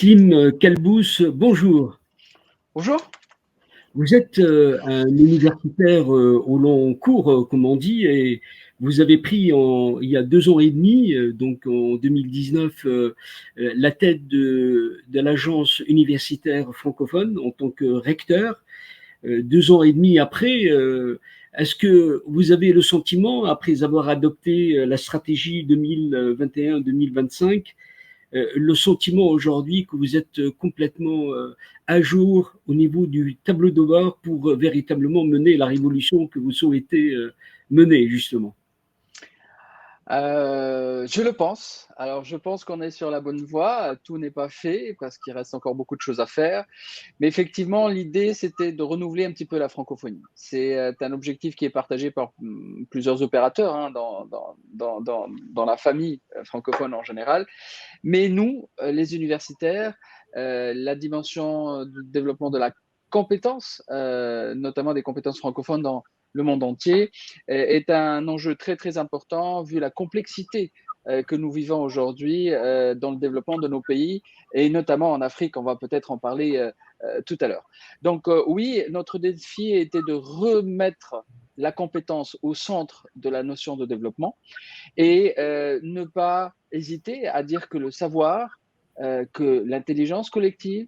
Slim Kalbous, bonjour. Bonjour. Vous êtes un universitaire au long cours, comme on dit, et vous avez pris il y a 2 ans et demi, donc en 2019, la tête de l'agence universitaire francophone en tant que recteur. 2 ans et demi après, est-ce que vous avez le sentiment, après avoir adopté la stratégie 2021-2025, le sentiment aujourd'hui que vous êtes complètement à jour au niveau du tableau de bord pour véritablement mener la révolution que vous souhaitez mener, justement? Je le pense. Alors, je pense qu'on est sur la bonne voie. Tout n'est pas fait parce qu'il reste encore beaucoup de choses à faire. Mais effectivement, l'idée, c'était de renouveler un petit peu la francophonie. C'est un objectif qui est partagé par plusieurs opérateurs hein, dans la famille francophone en général. Mais nous, les universitaires, la dimension du développement de la compétence, notamment des compétences francophones dans le monde entier, est un enjeu très, très important vu la complexité que nous vivons aujourd'hui dans le développement de nos pays et notamment en Afrique. On va peut-être en parler tout à l'heure. Donc oui, notre défi était de remettre la compétence au centre de la notion de développement et ne pas hésiter à dire que le savoir, que l'intelligence collective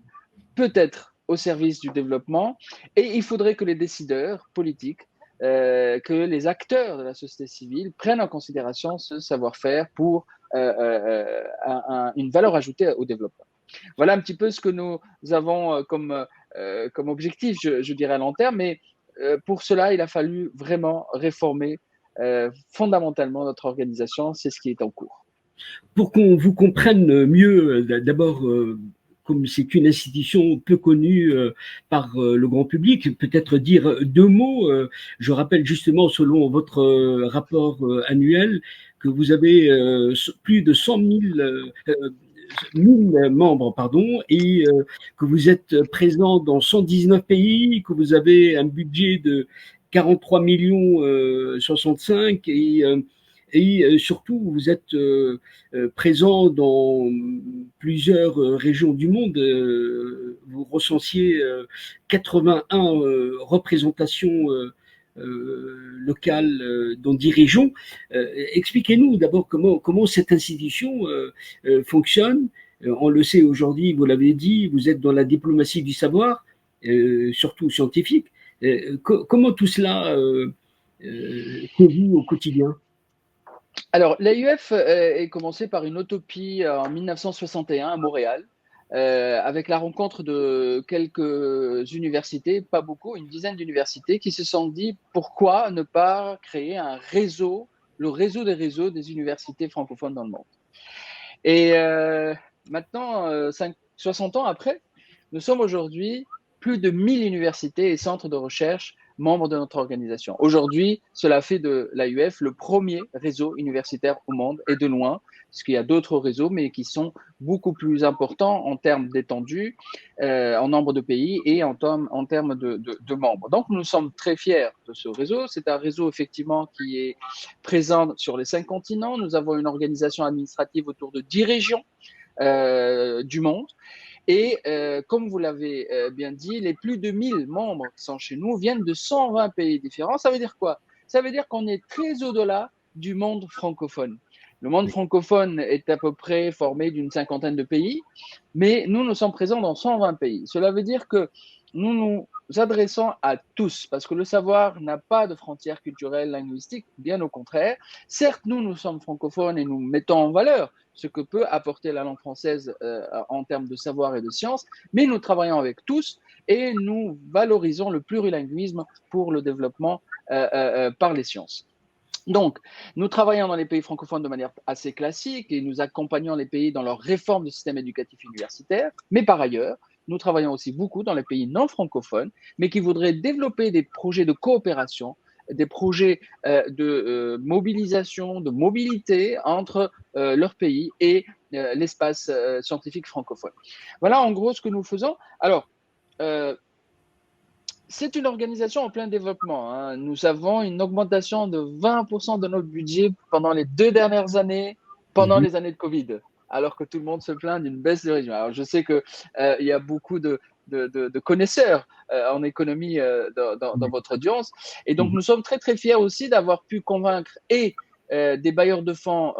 peut être au service du développement et il faudrait que les décideurs politiques, que les acteurs de la société civile prennent en considération ce savoir-faire pour une valeur ajoutée au développement. Voilà un petit peu ce que nous avons comme objectif, je dirais à long terme, mais pour cela, il a fallu vraiment réformer fondamentalement notre organisation, c'est ce qui est en cours. Pour qu'on vous comprenne mieux, d'abord, comme c'est une institution peu connue par le grand public, peut-être dire 2 mots. Je rappelle justement, selon votre rapport annuel, que vous avez plus de 100 000 membres, pardon, et que vous êtes présent dans 119 pays, que vous avez un budget de 43 millions 65 et surtout vous êtes présent dans plusieurs régions du monde. Vous recensiez 81 représentations locales dans 10 régions. Expliquez-nous d'abord comment cette institution fonctionne. On le sait aujourd'hui, vous l'avez dit, vous êtes dans la diplomatie du savoir, surtout scientifique. Comment tout cela se vit au quotidien? Alors, l'AUF est commencé par une utopie en 1961 à Montréal, avec la rencontre de quelques universités, pas beaucoup, une dizaine d'universités, qui se sont dit pourquoi ne pas créer un réseau, le réseau des réseaux des universités francophones dans le monde. Et maintenant, 60 ans après, nous sommes aujourd'hui plus de 1000 universités et centres de recherche membres de notre organisation. Aujourd'hui, cela fait de l'AUF le premier réseau universitaire au monde et de loin, parce qu'il y a d'autres réseaux, mais qui sont beaucoup plus importants en termes d'étendue, en nombre de pays et en termes de membres. Donc, nous sommes très fiers de ce réseau. C'est un réseau effectivement qui est présent sur les 5 continents. Nous avons une organisation administrative autour de 10 régions du monde. Et comme vous l'avez bien dit, les plus de 1000 membres qui sont chez nous viennent de 120 pays différents. Ça veut dire quoi? Ça veut dire qu'on est très au-delà du monde francophone. Le monde francophone est à peu près formé d'une cinquantaine de pays, mais nous sommes présents dans 120 pays. Cela veut dire que nous nous adressons à tous, parce que le savoir n'a pas de frontières culturelles, linguistiques, bien au contraire. Certes, nous sommes francophones et nous mettons en valeur ce que peut apporter la langue française en termes de savoir et de sciences, mais nous travaillons avec tous et nous valorisons le plurilinguisme pour le développement par les sciences. Donc, nous travaillons dans les pays francophones de manière assez classique et nous accompagnons les pays dans leur réforme du système éducatif universitaire, mais par ailleurs, nous travaillons aussi beaucoup dans les pays non francophones, mais qui voudraient développer des projets de coopération, des projets de mobilisation, de mobilité entre leur pays et l'espace scientifique francophone. Voilà en gros ce que nous faisons. Alors, c'est une organisation en plein développement, hein. Nous avons une augmentation de 20% de notre budget pendant les 2 dernières années, pendant les années de Covid. alors que tout le monde se plaint d'une baisse de régime. Alors, je sais qu'il y a beaucoup de connaisseurs en économie dans votre audience. Et donc, nous sommes très, très fiers aussi d'avoir pu convaincre des bailleurs de fonds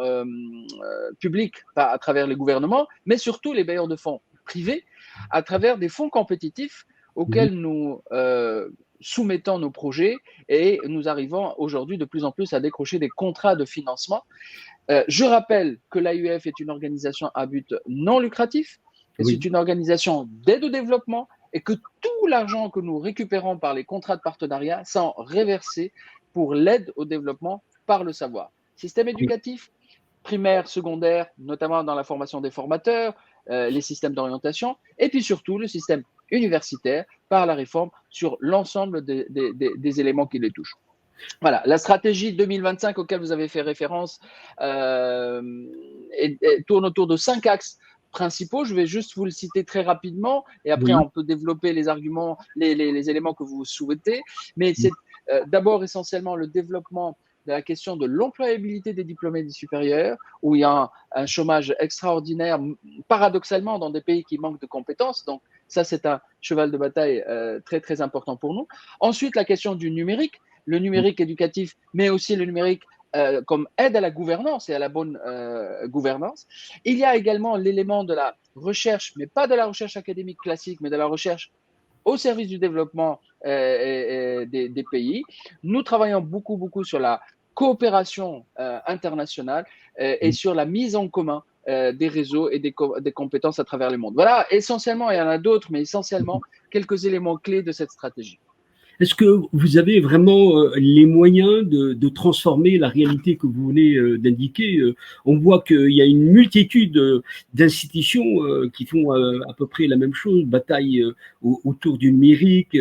publics à travers les gouvernements, mais surtout les bailleurs de fonds privés à travers des fonds compétitifs auxquels nous soumettons nos projets et nous arrivons aujourd'hui de plus en plus à décrocher des contrats de financement. Je rappelle que l'AUF est une organisation à but non lucratif, et c'est une organisation d'aide au développement et que tout l'argent que nous récupérons par les contrats de partenariat sont reversés pour l'aide au développement par le savoir. Système éducatif, primaire, secondaire, notamment dans la formation des formateurs, les systèmes d'orientation, et puis surtout le système universitaire par la réforme sur l'ensemble des éléments qui les touchent. Voilà, la stratégie 2025 auquel vous avez fait référence tourne autour de 5 axes principaux. Je vais juste vous le citer très rapidement et après on peut développer les arguments, les éléments que vous souhaitez. Mais c'est d'abord essentiellement le développement de la question de l'employabilité des diplômés du supérieur, où il y a un chômage extraordinaire, paradoxalement, dans des pays qui manquent de compétences. Donc, ça, c'est un cheval de bataille très, très important pour nous. Ensuite, la question du numérique, le numérique éducatif, mais aussi le numérique comme aide à la gouvernance et à la bonne gouvernance. Il y a également l'élément de la recherche, mais pas de la recherche académique classique, mais de la recherche au service du développement des pays. Nous travaillons beaucoup, beaucoup sur la coopération internationale et sur la mise en commun des réseaux et des compétences à travers le monde. Voilà, essentiellement, il y en a d'autres, mais essentiellement, quelques éléments clés de cette stratégie. Est-ce que vous avez vraiment les moyens de transformer la réalité que vous venez d'indiquer? On voit qu'il y a une multitude d'institutions qui font à peu près la même chose, bataille autour du numérique,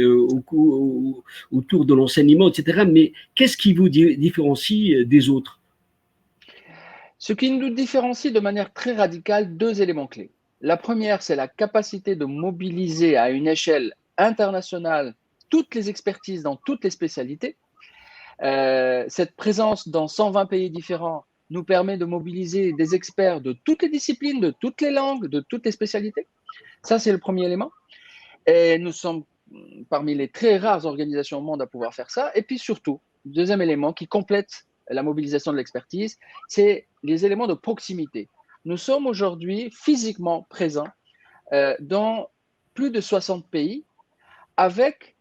autour de l'enseignement, etc. Mais qu'est-ce qui vous différencie des autres? Ce qui nous différencie de manière très radicale, deux éléments clés. La première, c'est la capacité de mobiliser à une échelle internationale toutes les expertises dans toutes les spécialités. Cette présence dans 120 pays différents nous permet de mobiliser des experts de toutes les disciplines, de toutes les langues, de toutes les spécialités. Ça, c'est le premier élément. Et nous sommes parmi les très rares organisations au monde à pouvoir faire ça. Et puis surtout, deuxième élément qui complète la mobilisation de l'expertise, c'est les éléments de proximité. Nous sommes aujourd'hui physiquement présents dans plus de 60 pays avec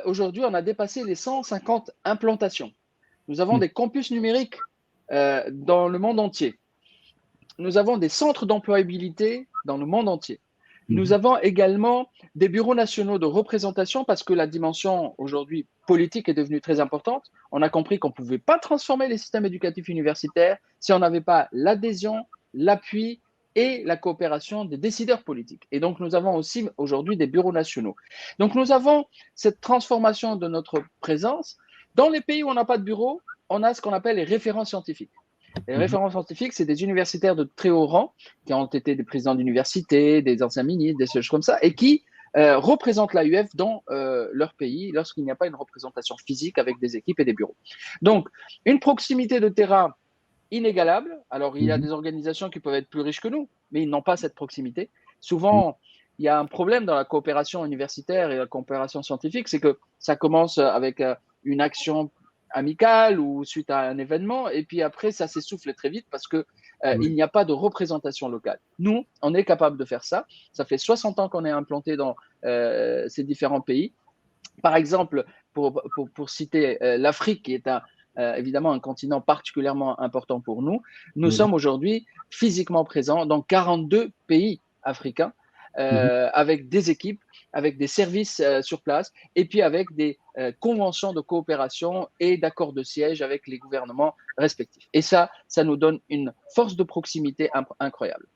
aujourd'hui, on a dépassé les 150 implantations. Nous avons des campus numériques dans le monde entier. Nous avons des centres d'employabilité dans le monde entier. Nous avons également des bureaux nationaux de représentation parce que la dimension aujourd'hui politique est devenue très importante. On a compris qu'on ne pouvait pas transformer les systèmes éducatifs universitaires si on n'avait pas l'adhésion, l'appui et la coopération des décideurs politiques. Et donc, nous avons aussi aujourd'hui des bureaux nationaux. Donc, nous avons cette transformation de notre présence. Dans les pays où on n'a pas de bureau, on a ce qu'on appelle les référents scientifiques. Les référents scientifiques, c'est des universitaires de très haut rang qui ont été des présidents d'université, des anciens ministres, des choses comme ça, et qui représentent l'AUF dans leur pays lorsqu'il n'y a pas une représentation physique avec des équipes et des bureaux. Donc, une proximité de terrain inégalable. Alors, il y a des organisations qui peuvent être plus riches que nous, mais ils n'ont pas cette proximité. Souvent, il y a un problème dans la coopération universitaire et la coopération scientifique, c'est que ça commence avec une action amicale ou suite à un événement, et puis après, ça s'essouffle très vite parce que il n'y a pas de représentation locale. Nous, on est capable de faire ça. Ça fait 60 ans qu'on est implanté dans ces différents pays. Par exemple, pour citer l'Afrique, qui est évidemment un continent particulièrement important pour nous, nous sommes aujourd'hui physiquement présents dans 42 pays africains avec des équipes, avec des services sur place et puis avec des conventions de coopération et d'accords de siège avec les gouvernements respectifs. Et ça nous donne une force de proximité incroyable.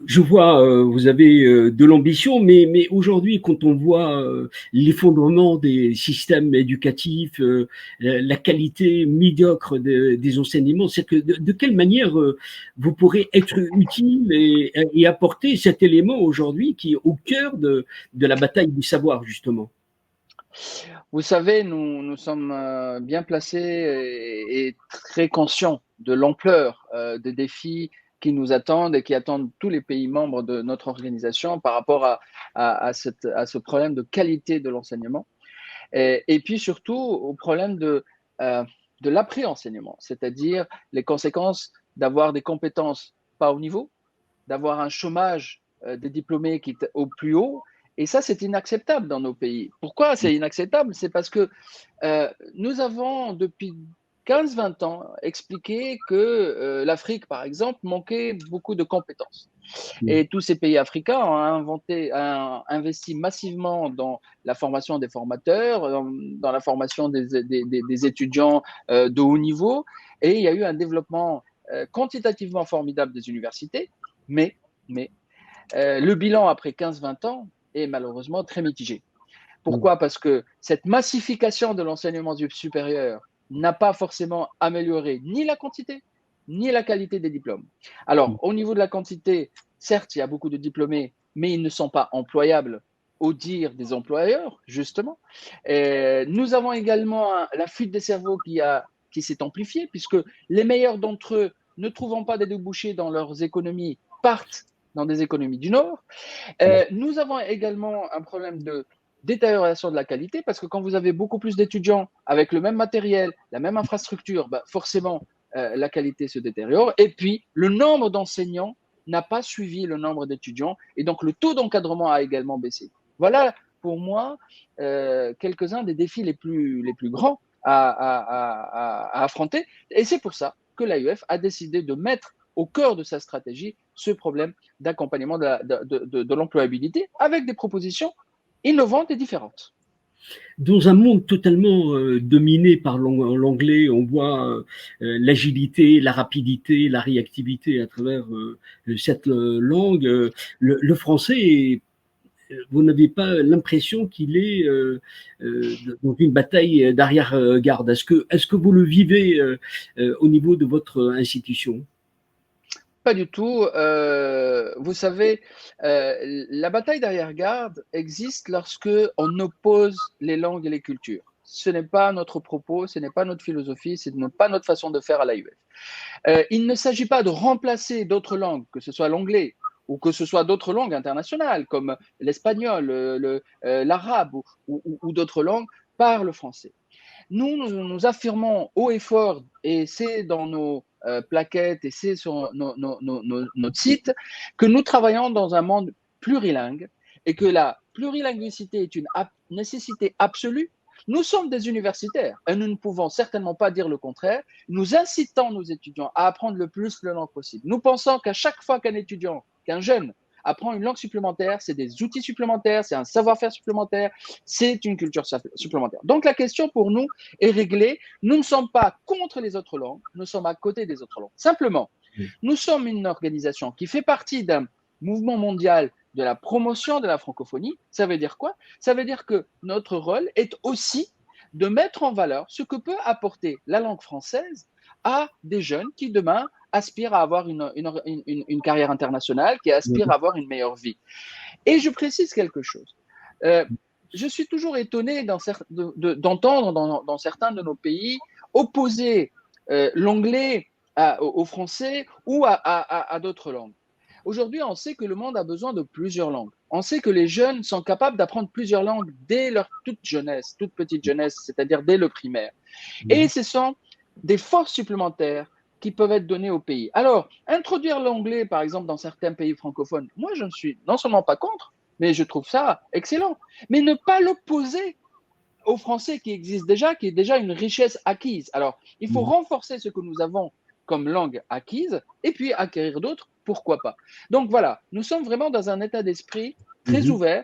Je vois, vous avez de l'ambition, mais aujourd'hui, quand on voit l'effondrement des systèmes éducatifs, la qualité médiocre des enseignements, c'est que de quelle manière vous pourrez être utile et apporter cet élément aujourd'hui qui est au cœur de la bataille du savoir, justement? Vous savez, nous sommes bien placés et très conscients de l'ampleur des défis qui nous attendent et qui attendent tous les pays membres de notre organisation par rapport à ce problème de qualité de l'enseignement. Et puis surtout au problème de l'appris-enseignement, c'est-à-dire les conséquences d'avoir des compétences pas au niveau, d'avoir un chômage des diplômés qui est au plus haut. Et ça, c'est inacceptable dans nos pays. Pourquoi c'est inacceptable? C'est parce que nous avons, depuis 15-20 ans, expliqué que l'Afrique, par exemple, manquait beaucoup de compétences. Et tous ces pays africains ont investi massivement dans la formation des formateurs, dans la formation des étudiants de haut niveau. Et il y a eu un développement quantitativement formidable des universités. Mais le bilan après 15-20 ans est malheureusement très mitigé. Pourquoi? Parce que cette massification de l'enseignement supérieur n'a pas forcément amélioré ni la quantité, ni la qualité des diplômes. Alors, au niveau de la quantité, certes, il y a beaucoup de diplômés, mais ils ne sont pas employables au dire des employeurs, justement. Nous avons également la fuite des cerveaux qui s'est amplifiée, puisque les meilleurs d'entre eux, ne trouvant pas des débouchés dans leurs économies, partent dans des économies du Nord. Nous avons également un problème de détérioration de la qualité, parce que quand vous avez beaucoup plus d'étudiants avec le même matériel, la même infrastructure, forcément, la qualité se détériore. Et puis, le nombre d'enseignants n'a pas suivi le nombre d'étudiants, et donc le taux d'encadrement a également baissé. Voilà, pour moi, quelques-uns des défis les plus grands à affronter. Et c'est pour ça que l'AUF a décidé de mettre au cœur de sa stratégie ce problème d'accompagnement de l'employabilité avec des propositions innovantes et différentes. Dans un monde totalement dominé par l'anglais, on voit l'agilité, la rapidité, la réactivité à travers cette langue. Le français, vous n'avez pas l'impression qu'il est dans une bataille d'arrière-garde. Est-ce que vous le vivez au niveau de votre institution? Pas du tout. Vous savez, la bataille d'arrière-garde existe lorsque on oppose les langues et les cultures. Ce n'est pas notre propos, ce n'est pas notre philosophie, ce n'est pas notre façon de faire à l'AUF. Il ne s'agit pas de remplacer d'autres langues, que ce soit l'anglais ou que ce soit d'autres langues internationales comme l'espagnol, l'arabe ou d'autres langues, par le français. Nous affirmons haut et fort, et c'est dans nos plaquettes et c'est sur notre site, que nous travaillons dans un monde plurilingue et que la plurilinguicité est une nécessité absolue. Nous sommes des universitaires et nous ne pouvons certainement pas dire le contraire. Nous incitons nos étudiants à apprendre le plus de langues possible. Nous pensons qu'à chaque fois qu'un étudiant, qu'un jeune apprend une langue supplémentaire, c'est des outils supplémentaires, c'est un savoir-faire supplémentaire, c'est une culture supplémentaire. Donc la question pour nous est réglée. Nous ne sommes pas contre les autres langues, nous sommes à côté des autres langues. Simplement, nous sommes une organisation qui fait partie d'un mouvement mondial de la promotion de la francophonie. Ça veut dire quoi? Ça veut dire que notre rôle est aussi de mettre en valeur ce que peut apporter la langue française à des jeunes qui demain aspirent à avoir une carrière internationale, qui aspirent à avoir une meilleure vie. Et je précise quelque chose. Je suis toujours étonné d'entendre dans certains de nos pays opposer l'anglais au français ou à d'autres langues. Aujourd'hui, on sait que le monde a besoin de plusieurs langues. On sait que les jeunes sont capables d'apprendre plusieurs langues dès leur toute petite jeunesse, c'est-à-dire dès le primaire. Et ce sont des forces supplémentaires qui peuvent être données au pays. Alors, introduire l'anglais, par exemple, dans certains pays francophones, moi, je ne suis non seulement pas contre, mais je trouve ça excellent. Mais ne pas l'opposer au français qui existe déjà, qui est déjà une richesse acquise. Alors, il faut renforcer ce que nous avons comme langue acquise et puis acquérir d'autres, pourquoi pas. Donc voilà, nous sommes vraiment dans un état d'esprit très ouvert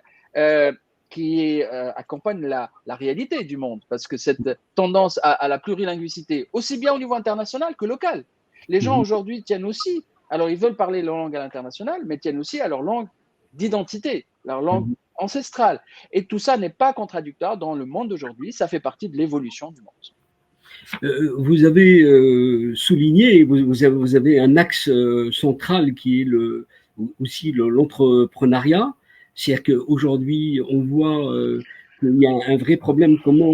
qui accompagne la réalité du monde, parce que cette tendance à la plurilinguicité, aussi bien au niveau international que local, les gens aujourd'hui tiennent aussi, alors ils veulent parler leur langue à l'international, mais tiennent aussi à leur langue d'identité, leur langue ancestrale. Et tout ça n'est pas contradictoire dans le monde d'aujourd'hui, ça fait partie de l'évolution du monde. Vous avez souligné, vous avez un axe central qui est aussi l'entrepreneuriat. C'est-à-dire qu'aujourd'hui, on voit qu'il y a un vrai problème comment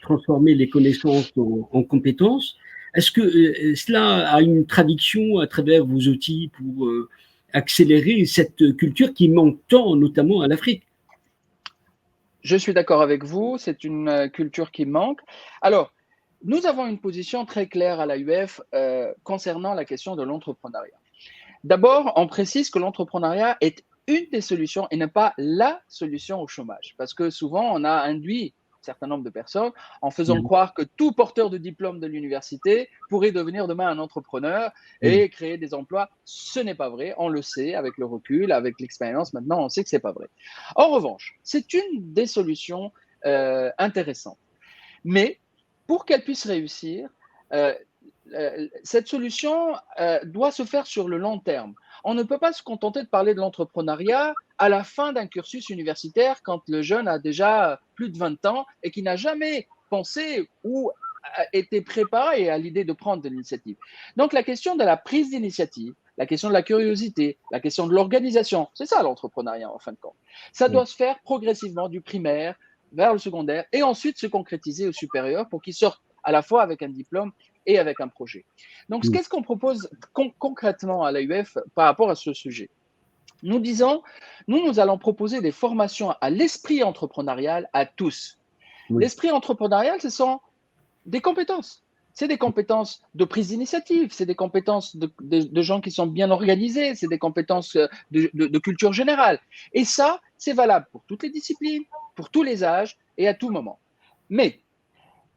transformer les connaissances en compétences. Est-ce que cela a une traduction à travers vos outils pour accélérer cette culture qui manque tant, notamment à l'Afrique? Je suis d'accord avec vous, c'est une culture qui manque. Alors, nous avons une position très claire à l'AUF concernant la question de l'entrepreneuriat. D'abord, on précise que l'entrepreneuriat est une des solutions et n'est pas la solution au chômage. Parce que souvent, on a induit un certain nombre de personnes en faisant Oui, croire que tout porteur de diplôme de l'université pourrait devenir demain un entrepreneur oui, et créer des emplois. Ce n'est pas vrai. On le sait avec le recul, avec l'expérience. Maintenant, on sait que ce n'est pas vrai. En revanche, c'est une des solutions intéressantes. Mais pour qu'elle puisse réussir, euh, cette solution doit se faire sur le long terme. On ne peut pas se contenter de parler de l'entrepreneuriat à la fin d'un cursus universitaire quand le jeune a déjà plus de 20 ans et qui n'a jamais pensé ou été préparé à l'idée de prendre de l'initiative. Donc la question de la prise d'initiative, la question de la curiosité, la question de l'organisation, c'est ça l'entrepreneuriat en fin de compte. Ça oui. doit se faire progressivement du primaire vers le secondaire et ensuite se concrétiser au supérieur pour qu'il sorte à la fois avec un diplôme et avec un projet. Donc, Oui. qu'est-ce qu'on propose concrètement à l'AUF par rapport à ce sujet? Nous disons, nous allons proposer des formations à l'esprit entrepreneurial à tous. Oui. L'esprit entrepreneurial, ce sont des compétences. C'est des compétences de prise d'initiative, c'est des compétences de gens qui sont bien organisés, c'est des compétences de culture générale. Et ça, c'est valable pour toutes les disciplines, pour tous les âges et à tout moment. Mais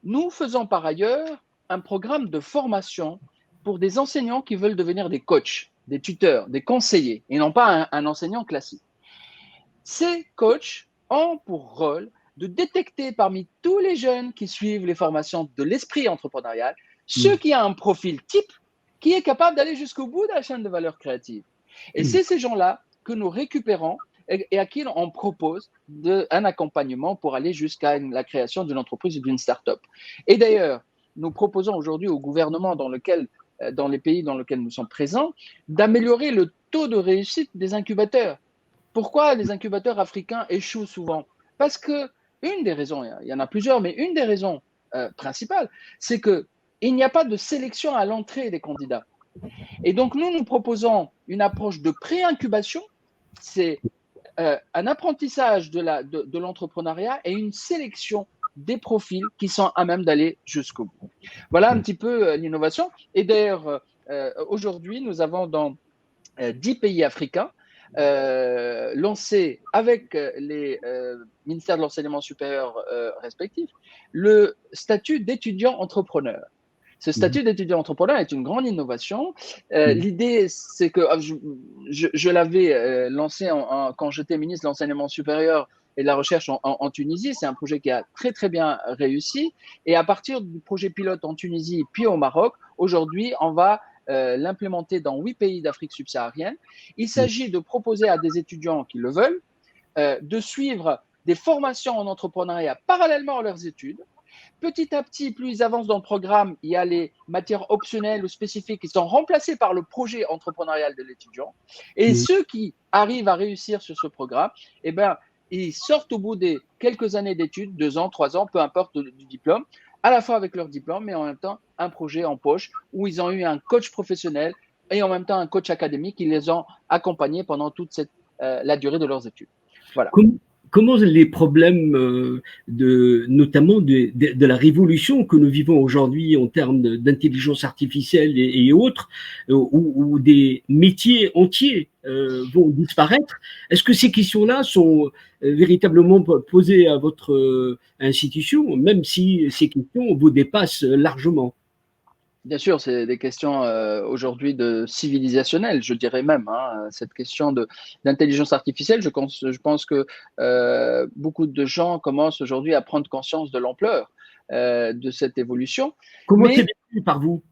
nous faisons par ailleurs un programme de formation pour des enseignants qui veulent devenir des coachs, des tuteurs, des conseillers, et non pas un enseignant classique. Ces coachs ont pour rôle de détecter parmi tous les jeunes qui suivent les formations de l'esprit entrepreneurial ceux Oui. qui ont un profil type qui est capable d'aller jusqu'au bout de la chaîne de valeur créative. Et c'est ces gens-là que nous récupérons et à qui on propose un accompagnement pour aller jusqu'à la création d'une entreprise ou d'une start-up. Et d'ailleurs, nous proposons aujourd'hui au gouvernement dans les pays dans lesquels nous sommes présents d'améliorer le taux de réussite des incubateurs. Pourquoi les incubateurs africains échouent souvent? Parce que une des raisons, il y en a plusieurs, mais une des raisons principales, c'est qu'il n'y a pas de sélection à l'entrée des candidats. Et donc, nous proposons une approche de pré-incubation, c'est un apprentissage de l'entrepreneuriat et une sélection des profils qui sont à même d'aller jusqu'au bout. Voilà un petit peu l'innovation. Et d'ailleurs, aujourd'hui, nous avons dans 10 pays africains lancé avec les ministères de l'enseignement supérieur respectifs le statut d'étudiant entrepreneur. Ce statut d'étudiant entrepreneur est une grande innovation. L'idée, c'est que je l'avais lancé quand j'étais ministre de l'enseignement supérieur et de la recherche en Tunisie. C'est un projet qui a très très bien réussi. Et à partir du projet pilote en Tunisie puis au Maroc, aujourd'hui, on va l'implémenter dans 8 pays d'Afrique subsaharienne. Il s'agit de proposer à des étudiants qui le veulent de suivre des formations en entrepreneuriat parallèlement à leurs études. Petit à petit, plus ils avancent dans le programme, il y a les matières optionnelles ou spécifiques qui sont remplacées par le projet entrepreneurial de l'étudiant. Et ceux qui arrivent à réussir sur ce programme, eh ben, ils sortent au bout des quelques années d'études, 2 ans, 3 ans, peu importe du diplôme, à la fois avec leur diplôme, mais en même temps un projet en poche où ils ont eu un coach professionnel et en même temps un coach académique qui les ont accompagnés pendant toute la durée de leurs études. Voilà. Comment les problèmes, notamment de la révolution que nous vivons aujourd'hui en termes d'intelligence artificielle et autres, où des métiers entiers vont disparaître, est-ce que ces questions-là sont véritablement posées à votre institution, même si ces questions vous dépassent largement? Bien sûr, c'est des questions aujourd'hui de civilisationnelles, je dirais même. Hein, cette question d'intelligence artificielle, je pense que beaucoup de gens commencent aujourd'hui à prendre conscience de l'ampleur de cette évolution. Comment c'est Mais vécu par vous?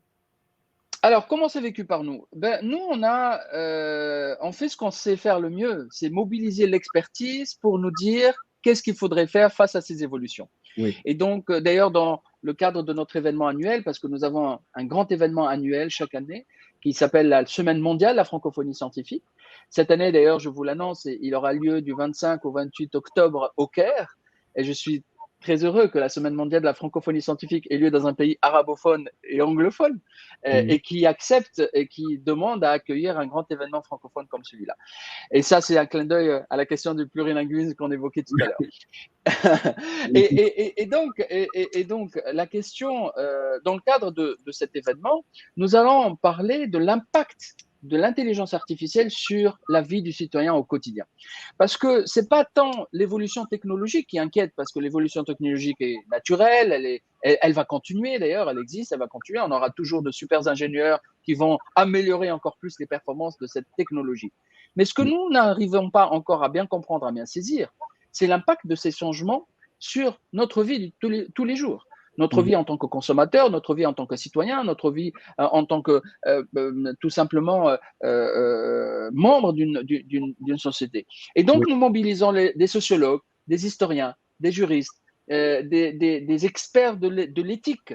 alors, comment c'est vécu par nous? Ben, nous, on fait ce qu'on sait faire le mieux, c'est mobiliser l'expertise pour nous dire qu'est-ce qu'il faudrait faire face à ces évolutions. Oui. Et donc, d'ailleurs, dans le cadre de notre événement annuel, parce que nous avons un grand événement annuel chaque année qui s'appelle la Semaine mondiale de la francophonie scientifique. Cette année, d'ailleurs, je vous l'annonce, il aura lieu du 25 au 28 octobre au Caire. Et je suis très heureux que la Semaine mondiale de la francophonie scientifique ait lieu dans un pays arabophone et anglophone, et qui accepte et qui demande à accueillir un grand événement francophone comme celui-là. Et ça, c'est un clin d'œil à la question du plurilinguisme qu'on évoquait tout à l'heure. et donc, la question, dans le cadre de cet événement, nous allons parler de l'impact de l'intelligence artificielle sur la vie du citoyen au quotidien. Parce que ce n'est pas tant l'évolution technologique qui inquiète, parce que l'évolution technologique est naturelle, elle va continuer d'ailleurs, elle existe, elle va continuer. On aura toujours de super ingénieurs qui vont améliorer encore plus les performances de cette technologie. Mais ce que nous n'arrivons pas encore à bien comprendre, à bien saisir, c'est l'impact de ces changements sur notre vie tous les jours. Notre vie en tant que consommateur, notre vie en tant que citoyen, notre vie en tant que tout simplement membre d'une société. Et donc, nous mobilisons des sociologues, des historiens, des juristes, des experts de l'éthique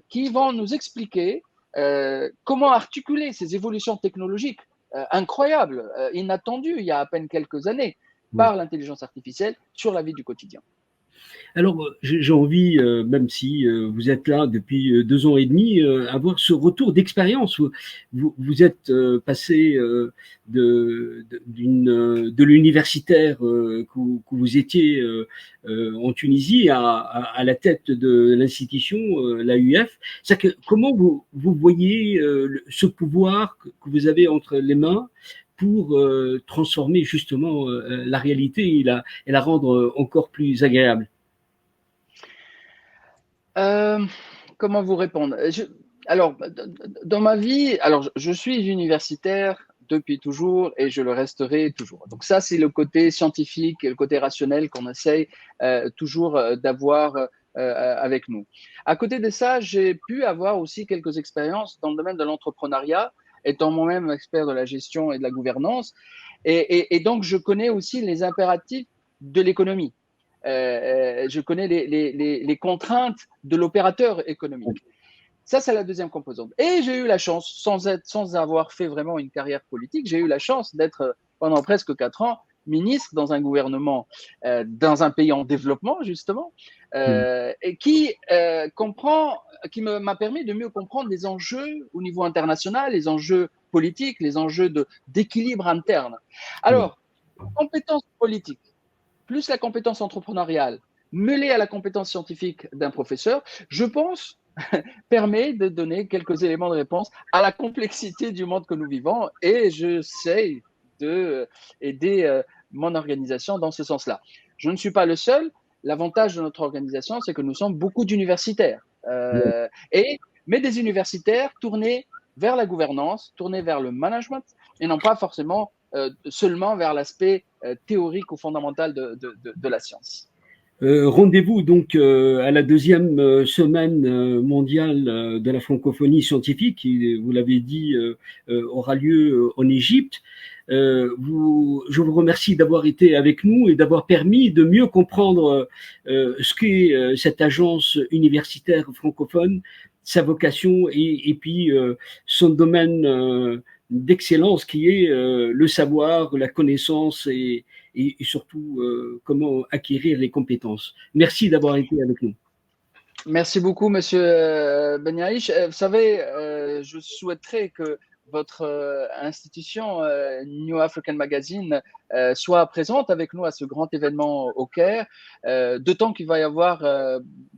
qui vont nous expliquer comment articuler ces évolutions technologiques incroyables, inattendues il y a à peine quelques années, par l'intelligence artificielle sur la vie du quotidien. Alors, j'ai envie, même si vous êtes là depuis 2 ans et demi, avoir ce retour d'expérience. Vous êtes passé de l'universitaire que vous étiez en Tunisie à la tête de l'institution, l'AUF. Comment vous voyez ce pouvoir que vous avez entre les mains pour transformer justement la réalité et la rendre encore plus agréable? Comment vous répondre? Alors, dans ma vie, alors je suis universitaire depuis toujours et je le resterai toujours. Donc ça, c'est le côté scientifique et le côté rationnel qu'on essaye toujours d'avoir avec nous. À côté de ça, j'ai pu avoir aussi quelques expériences dans le domaine de l'entrepreneuriat, étant moi-même expert de la gestion et de la gouvernance. Et donc, je connais aussi les impératifs de l'économie. Je connais les contraintes de l'opérateur économique. Ça, c'est la deuxième composante. Et j'ai eu la chance, sans avoir fait vraiment une carrière politique, j'ai eu la chance d'être pendant presque 4 ans ministre dans un gouvernement, dans un pays en développement, justement, et qui m'a permis de mieux comprendre les enjeux au niveau international, les enjeux politiques, les enjeux d'équilibre interne. Alors, compétences politiques, plus la compétence entrepreneuriale, mêlée à la compétence scientifique d'un professeur, je pense, permet de donner quelques éléments de réponse à la complexité du monde que nous vivons, et j'essaie d'aider mon organisation dans ce sens-là. Je ne suis pas le seul. L'avantage de notre organisation, c'est que nous sommes beaucoup d'universitaires, mais des universitaires tournés vers la gouvernance, tournés vers le management, et non pas forcément seulement vers l'aspect théorique ou fondamental de la science. Rendez-vous donc à la 2e semaine mondiale de la francophonie scientifique, qui, vous l'avez dit, aura lieu en Égypte. Je vous remercie d'avoir été avec nous et d'avoir permis de mieux comprendre ce qu'est cette agence universitaire francophone, sa vocation et puis son domaine d'excellence qui est le savoir, la connaissance et surtout comment acquérir les compétences. Merci d'avoir été avec nous. Merci beaucoup, Monsieur Benyaïch. Vous savez, je souhaiterais que votre institution, New African Magazine, soit présente avec nous à ce grand événement au Caire, d'autant qu'il va y avoir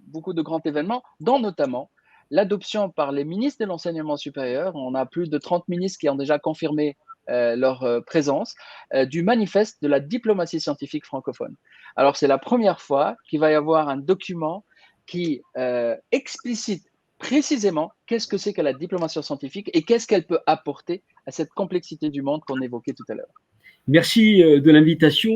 beaucoup de grands événements, dont notamment l'adoption par les ministres de l'enseignement supérieur. On a plus de 30 ministres qui ont déjà confirmé leur présence, du manifeste de la diplomatie scientifique francophone. Alors, c'est la première fois qu'il va y avoir un document qui explicite précisément qu'est-ce que c'est que la diplomatie scientifique et qu'est-ce qu'elle peut apporter à cette complexité du monde qu'on évoquait tout à l'heure. Merci de l'invitation.